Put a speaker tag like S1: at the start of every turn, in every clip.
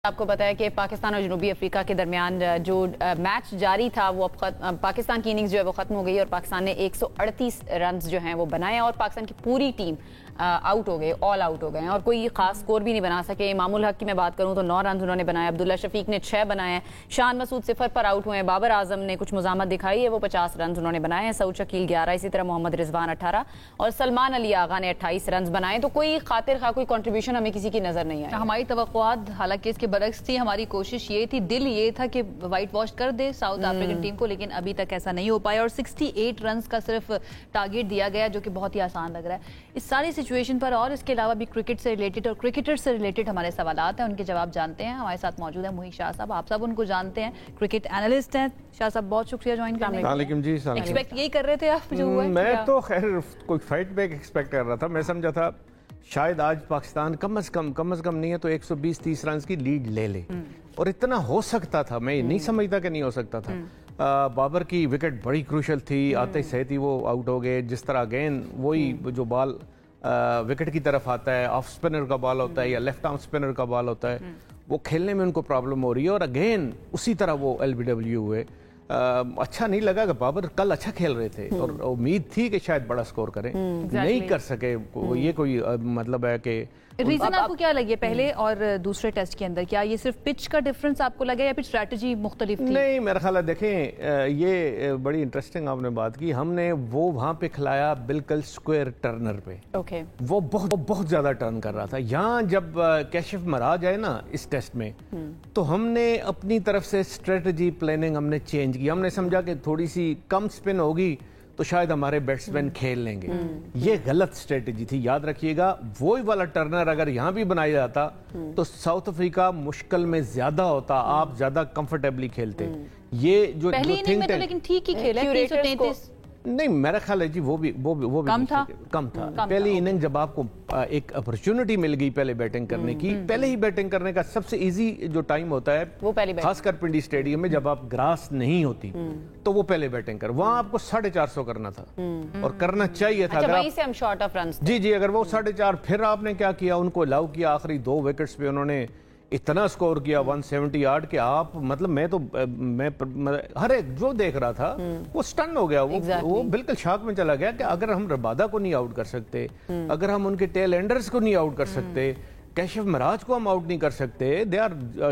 S1: آپ کو پتا ہے کہ پاکستان اور جنوبی افریقہ کے درمیان جو میچ جاری تھا وہ اب پاکستان کی اننگز جو ہے وہ ختم ہو گئی اور پاکستان نے 138 رنز جو ہیں وہ بنائے اور پاکستان کی پوری ٹیم آؤٹ ہو گئے، آل آؤٹ ہو گئے ہیں اور کوئی خاص سکور بھی نہیں بنا سکے۔ امام الحق کی میں بات کروں تو 9 رنز انہوں نے بنائے، عبداللہ شفیق نے 6 بنائے ہیں، شان مسعود 0 پر آؤٹ ہوئے ہیں، بابر اعظم نے کچھ مزاحمت دکھائی ہے، وہ 50 رنز انہوں نے بنائے ہیں، سعود شکیل 11، اسی طرح محمد رضوان 18 اور سلمان علی آغا نے 28 رنز بنائے۔ تو کوئی خاطر خواہ کوئی کنٹریبیوشن ہمیں کسی کی نظر نہیں آئی۔
S2: ہماری توقعات حالانکہ اس کے برعکس تھی، ہماری کوشش یہ تھی، دل یہ تھا کہ وائٹ واش کر دے ساؤتھ افریقن ٹیم کو، لیکن ابھی تک ایسا نہیں ہو پایا اور 68 رنز کا صرف ٹارگیٹ دیا گیا جو کہ بہت ہی آسان لگ رہا ہے اس ساری سچویشن پر۔ اور اس کے علاوہ بھی کرکٹ سے ریلیٹڈ اور کرکٹر سے ریلیٹڈ ہمارے سوالات ہیں، ان کے جواب جانتے ہیں۔ ہمارے ساتھ موجود ہیں محی شاہ صاحب، آپ سب ان کو جانتے ہیں، کرکٹ اینالسٹ ہیں۔ شاہ صاحب بہت شکریہ جوائن کرنے کا۔
S3: علیکم جی،
S2: ایکسپیکٹ یہی کر رہے تھے آپ جو ہوا ہے؟
S3: میں تو خیر کوئی فائٹ بیک ایکسپیکٹ کر رہا تھا، میں سمجھا تھا شاید آج پاکستان کم از کم نہیں ہے تو 120-30 رنز کی لیڈ لے لے، اور اتنا ہو سکتا تھا، میں نہیں سمجھتا کہ نہیں ہو سکتا تھا۔ بابر کی وکٹ بڑی کروشل تھی، آتے سہت ہی وہ آؤٹ ہو گئے، جس طرح اگین وہی جو بال وکٹ کی طرف آتا ہے، آف سپنر کا بال ہوتا ہے یا لیفٹ آرم سپنر کا بال ہوتا ہے، وہ کھیلنے میں ان کو پرابلم ہو رہی ہے، اور اگین اسی طرح وہ LBW ہوئے۔ اچھا نہیں لگا کہ بابر کل اچھا کھیل رہے تھے اور امید تھی کہ شاید بڑا سکور کریں، نہیں کر سکے۔ یہ کوئی مطلب ہے کہ
S2: ریزن آپ کو کیا لگے پہلے اور دوسرے ٹیسٹ کے اندر؟ کیا یہ صرف پچ کا ڈفرنس آپ کو لگا یا پھر اسٹریٹجی مختلف تھی؟
S3: نہیں، میرا خیال ہے دیکھیں یہ بڑی انٹرسٹنگ آپ نے بات کی، ہم نے وہ وہاں پہ کھلایا بالکل سکوئر ٹرنر پہ، وہ بہت زیادہ ٹرن کر رہا تھا۔ یہاں جب کیشف مراج آئے نا اس ٹیسٹ میں تو ہم نے اپنی طرف سے اسٹریٹجی پلاننگ ہم نے چینج کی، ہم نے سمجھا کہ تھوڑی سی کم سپن ہوگی تو شاید ہمارے بیٹسمین کھیل لیں گے، یہ غلط اسٹریٹجی تھی۔ یاد رکھیے گا وہی والا ٹرنر اگر یہاں بھی بنایا جاتا تو ساؤتھ افریقہ مشکل میں زیادہ ہوتا، آپ زیادہ کمفرٹیبلی کھیلتے۔ یہ جو
S2: پہلی اننگ میں تو لیکن ٹھیک ہی کھیلا ہے، 333
S3: نہیں میرا خیال ہے جی وہ بھی کم تھا۔ پہلی اننگ جب آپ کو ایک اپرچونٹی مل گئی پہلے بیٹنگ کرنے کی، پہلے ہی بیٹنگ کرنے کا سب سے ایزی جو ٹائم ہوتا ہے خاص کر پنڈی اسٹیڈیم میں جب آپ گراس نہیں ہوتی تو وہ پہلے بیٹنگ کر، وہاں آپ کو 450 کرنا تھا اور کرنا چاہیے تھا۔
S1: وہیں سے ہم شارٹ آف رنز
S3: جی اگر وہ 4.5 پھر آپ نے کیا کیا، ان کو الاؤ کیا، آخری 2 وکٹس پہ انہوں نے اتنا سکور کیا 170 یارڈ کہ آپ مطلب میں ہر ایک جو دیکھ رہا تھا وہ سٹن ہو گیا، وہ بالکل شاک میں چلا گیا کہ اگر ہم ربادہ کو نہیں آؤٹ کر سکتے، اگر ہم ان کے ٹیل اینڈرز کو نہیں آؤٹ کر سکتے، کیشف مراج کو ہم آؤٹ نہیں کر سکتے، they are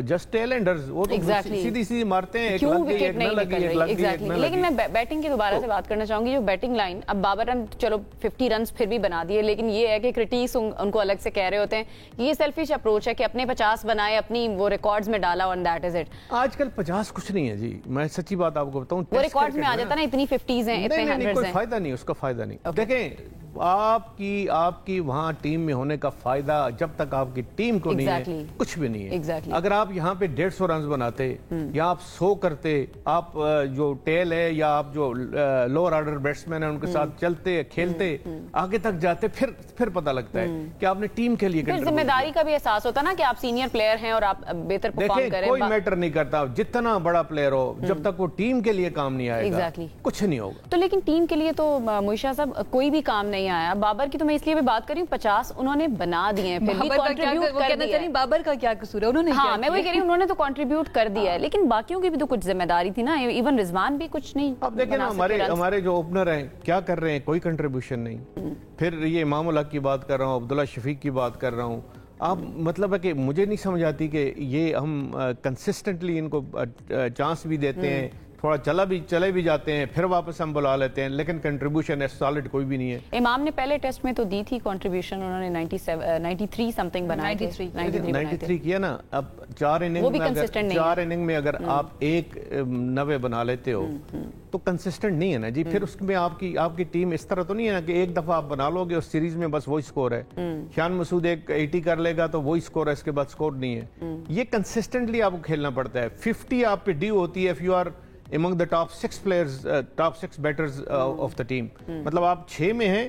S3: just tail enders, وہ تو سیدھی مارتے ہیں، ایک لگ گئی ایک نہ لگی، ایک لگ گئی ایک نہ لگی۔
S1: لیکن میں بیٹنگ کی دوبارہ سے بات کرنا چاہوں گی، جو بیٹنگ لائن اب بابر نے چلو 50 رنز پھر بھی بنا دیے، لیکن یہ ہے کہ کرٹیکس ان کو الگ سے کہہ رہے ہوتے ہیں یہ سیلفش اپروچ ہے کہ اپنے 50 بنائے، اپنی وہ ریکارڈز میں ڈالا اور دیٹ از اٹ۔
S3: آج کل 50 کچھ نہیں ہے جی، میں سچی بات آپ کو بتاؤں،
S1: وہ ریکارڈز میں آ جاتا نا، اتنی 50s ہیں، اتنے 100s ہیں،
S3: کوئی فائدہ نہیں، اس کا فائدہ نہیں۔ دیکھیں آپ کی وہاں ٹیم میں ہونے کا فائدہ جب تک آپ کی ٹیم کو نہیں ہے کچھ بھی نہیں ہے۔ اگر آپ یہاں پہ 150 رنز بناتے یا آپ 100 کرتے، آپ جو ٹیل ہے یا آپ جو لوور آرڈر بیٹسمین ہیں ان کے ساتھ چلتے کھیلتے آگے تک جاتے، پھر پتہ لگتا ہے کہ آپ نے ٹیم کے لیے
S1: ذمہ داری کا بھی احساس ہوتا نا کہ آپ سینئر پلیئر ہیں اور آپ بہتر پرفارم کریں۔
S3: کوئی میٹر نہیں کرتا جتنا بڑا پلیئر ہو، جب تک وہ ٹیم کے لیے کام نہیں آئے گا کچھ نہیں ہوگا۔
S1: تو لیکن ٹیم کے لیے تو محی شاہ صاحب کوئی بھی کام نہیں آیا۔ بابر کی تو میں اس لیے بھی بات کر رہی ہوں، 50 انہوں نے بنا دیے ہیں، پھر بھی کنٹریبیوٹ کر دیا ہے۔
S2: بابر کا کیا قصور ہے؟ انہوں نے
S1: ہاں میں وہی کہہ رہی ہوں، انہوں نے تو کنٹریبیوٹ کر دیا ہے، لیکن باقیوں کی بھی تو کچھ ذمہ داری تھی نا، ایون رضوان بھی کچھ نہیں۔
S3: اب دیکھیں نا ہمارے جو اوپنر ہیں کیا کر رہے ہیں، کوئی کنٹریبیوشن نہیں۔ پھر یہ امام الحق کی بات کر رہا ہوں، عبداللہ شفیق کی بات کر رہا ہوں، آپ مطلب ہے کہ مجھے نہیں سمجھ آتی کہ یہ ہم کنسسٹنٹلی ان کو چانس بھی دیتے ہیں، تھوڑا چلے بھی جاتے ہیں، پھر واپس ہم بلا لیتے ہیں، لیکن کنٹریبیوشن سالڈ کوئی بھی نہیں ہے۔
S1: امام نے پہلے ٹیسٹ میں تو دی تھی کنٹریبیوشن، انہوں نے 93 سمتنگ بنائے تھے،
S3: 93 کیا نا۔ اب 4 اننگ میں اگر آپ ایک 90 بنا لیتے ہو تو کنسسٹنٹ نہیں ہے نا جی۔ پھر اس میں آپ کی ٹیم اس طرح تو نہیں ہے نا کہ ایک دفعہ آپ بنا لو گے اس سیریز میں بس وہی سکور ہے، شان مسعود ایک 80 کر لے گا تو وہی سکور ہے، اس کے بعد سکور نہیں ہے۔ یہ کنسسٹنٹلی آپ کو کھیلنا پڑتا ہے۔ 50 آپ پہ ڈیو ہوتی ہے if you are among the top 6 players, top 6 batters of the team، مطلب آپ 6 میں ہیں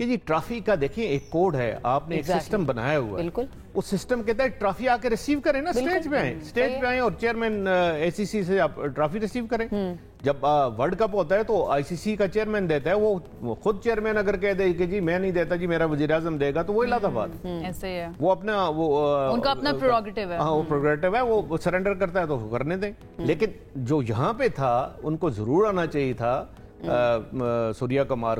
S3: کہ جی ٹرافی کا دیکھیں ایک کوڈ ہے, آپ نے ایک سسٹم بنایا ہوا ہے,
S1: بالکل
S3: اس سسٹم کے تحت ٹرافی آ کے ریسیو کریں نا, سٹیج پہ آئیں اور چیئرمین اے سی سی سے آپ ٹرافی ریسیو کریں. جب ورلڈ کپ ہوتا ہے تو آئی سی سی کا چیئرمین دیتا ہے, وہ خود چیئرمین اگر کہہ دے کہ جی میں نہیں دیتا جی میرا وزیر اعظم دے گا, تو وہ الہ آباد وہ اپنا
S2: ان کا اپنا پروگریٹو ہے,
S3: ہاں وہ پروگریٹو ہے, وہ سرنڈر کرتا ہے تو کرنے دیں. لیکن جو یہاں پہ تھا ان کو ضرور آنا چاہیے تھا سوریا کمار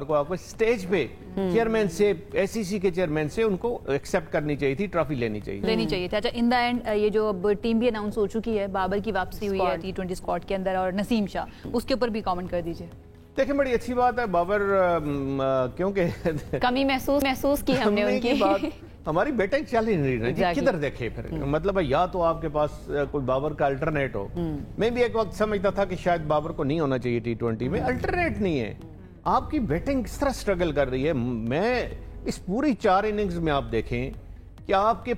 S3: کو آپ کو اسٹیج پہ چیئرمین سے, ایس سی سی کے چیئرمین سے ان کو ایکسیپٹ کرنی چاہیے تھی, ٹرافی لینی چاہیے
S2: تھی. اچھا ان دا اینڈ یہ جو اب ٹیم بھی اناؤنس ہو چکی ہے, بابر کی واپسی ہوئی ہے T20 اسکواڈ کے اندر, اور نسیم شاہ, اس کے اوپر بھی کامنٹ کر دیجئے.
S3: دیکھیں بڑی اچھی بات ہے, بابر کیونکہ
S1: کمی محسوس کی ہم نے ان کی
S3: ہماری بیٹنگ چل ہی نہیں رہی, کدھر دیکھے پھر, مطلب یا تو آپ کے پاس کوئی بابر کا الٹرنیٹ ہو. میں بھی ایک وقت سمجھتا تھا کہ شاید بابر کو نہیں ہونا چاہیے T20 میں, الٹرنیٹ نہیں ہے. آپ کی بیٹنگ کس طرح سٹرگل کر رہی ہے. میں اس پوری 4 اننگز میں آپ دیکھیں کہ آپ کے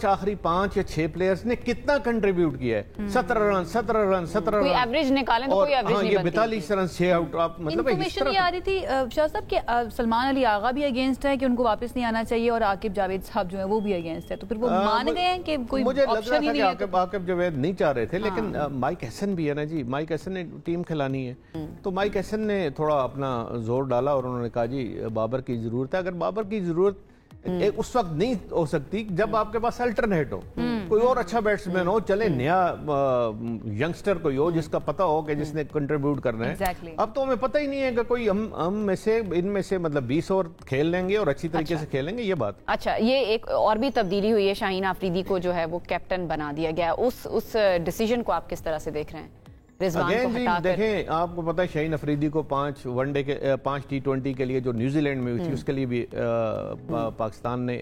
S3: آخری 5 یا 6 پلیئرز نے کتنا کنٹریبیوٹ کیا ہے. 17 رن
S1: کوئی ایوریج نکالیں تو کوئی ایوریج نہیں بنتی.
S3: 42 رن 6 آؤٹ. آپ مطلب
S2: انفارمیشن یہ آ رہی تھی شاہ صاحب کہ سلمان علی آغا بھی اگینسٹ ہے کہ ان کو واپس نہیں آنا چاہیے, اور عاقب جاوید صاحب جو ہیں وہ بھی اگینسٹ ہے, تو پھر وہ مان گئے ہیں کہ کوئی آپشن ہی نہیں ہے.
S3: مجھے عاقب جاوید نہیں چاہ رہے تھے, لیکن مائک ہیسن بھی ہے نا جی, مائک ہیسن نے ٹیم کھلانی ہے, تو مائک ہیسن نے تھوڑا اپنا زور ڈالا اور انہوں نے کہا جی بابر کی ضرورت ہے. اگر بابر کی ضرورت اس وقت نہیں ہو سکتی جب آپ کے پاس الٹرنیٹ ہو, کوئی اور اچھا بیٹسمین ہو, چلے نیا ینگسٹر کوئی ہو جس کا پتہ ہو کہ جس نے کنٹریبیوٹ کرنا ہے. اب تو ہمیں پتہ ہی نہیں ہے کہ کوئی ہم میں سے ان میں سے مطلب 20 اور کھیل لیں گے اور اچھی طریقے سے کھیلیں گے, یہ بات.
S1: اچھا یہ ایک اور بھی تبدیلی ہوئی ہے, شاہین آفریدی کو جو ہے وہ کیپٹن بنا دیا گیا, اس ڈیسیژن کو آپ کس طرح سے دیکھ رہے ہیں؟
S3: دیکھیں آپ کو پتا ہے شاہین افریدی کو 5 ون ڈے کے 5 T20 کے لیے جو نیوزی لینڈ میں ہوئی تھی اس کے لیے بھی پاکستان نے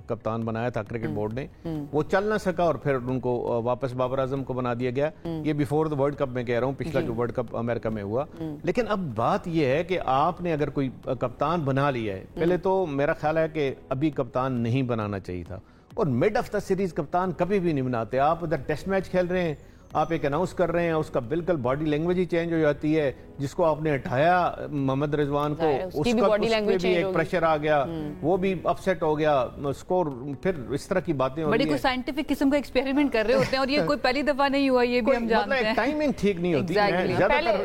S3: کپتان بنایا تھا کرکٹ بورڈ نے, وہ چل نہ سکا اور پھر ان کو واپس بابر اعظم کو بنا دیا گیا. یہ بیفور دا ورلڈ کپ میں کہہ رہا ہوں, پچھلا جو ورلڈ کپ امریکہ میں ہوا. لیکن اب بات یہ ہے کہ آپ نے اگر کوئی کپتان بنا لیا ہے, پہلے تو میرا خیال ہے کہ ابھی کپتان نہیں بنانا چاہیے تھا, اور مڈ آف دا سیریز کپتان کبھی بھی نہیں بناتے. آپ ادھر ٹیسٹ میچ کھیل رہے ہیں, آپ ایک اناؤنس کر رہے ہیں, اس کا بالکل باڈی لینگویج ہی چینج ہو جاتی ہے. جس کو آپ نے ہٹایا محمد رضوان کو, اس پہ بھی ایک پریشر آ گیا, وہ بھی اپسیٹ ہو گیا, سکور پھر اس طرح کی باتیں ہو رہی ہیں.
S2: بڑی کوئی سائنٹیفک قسم کا ایکسپیریمنٹ کر رہے ہوتے ہیں, اور یہ کوئی پہلی دفعہ نہیں ہوا, یہ بھی ہم جانتے ہیں.
S3: ٹائمنگ ٹھیک نہیں ہوتی.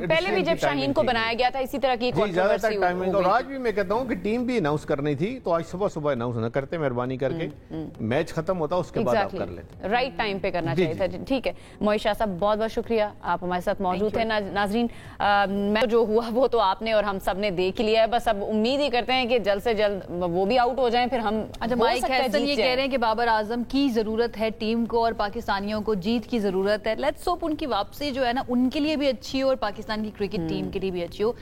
S1: پہلے بھی جب شاہین کو بنایا گیا تھا اسی طرح کی
S3: کنٹروورسی ہوئی, اور آج بھی میں کہتا ہوں کہ ٹیم بھی اناؤنس کرنی تھی تو آج صبح اناؤنس نہ کرتے, مہربانی کر کے میچ ختم ہوتا اس کے بعد آپ کر لیتے.
S1: رائٹ ٹائم پہ کرنا چاہیے تھا. ٹھیک ہے معیز شاہ صاحب, بہت بہت شکریہ, آپ ہمارے ساتھ موجود تھے. ناظرین میں جو ہوا وہ تو آپ نے اور ہم سب نے دیکھ لیا ہے, بس اب امید ہی کرتے ہیں کہ جلد سے جلد وہ بھی آؤٹ ہو جائیں, پھر ہم.
S2: اچھا مائک ہیسن یہ کہہ رہے ہیں کہ بابر اعظم کی ضرورت ہے ٹیم کو, اور پاکستانیوں کو جیت کی ضرورت ہے. لیٹس ہوپ ان کی واپسی جو ہے نا ان کے لیے بھی اچھی ہو اور پاکستان کی کرکٹ ٹیم کے لیے بھی اچھی ہو.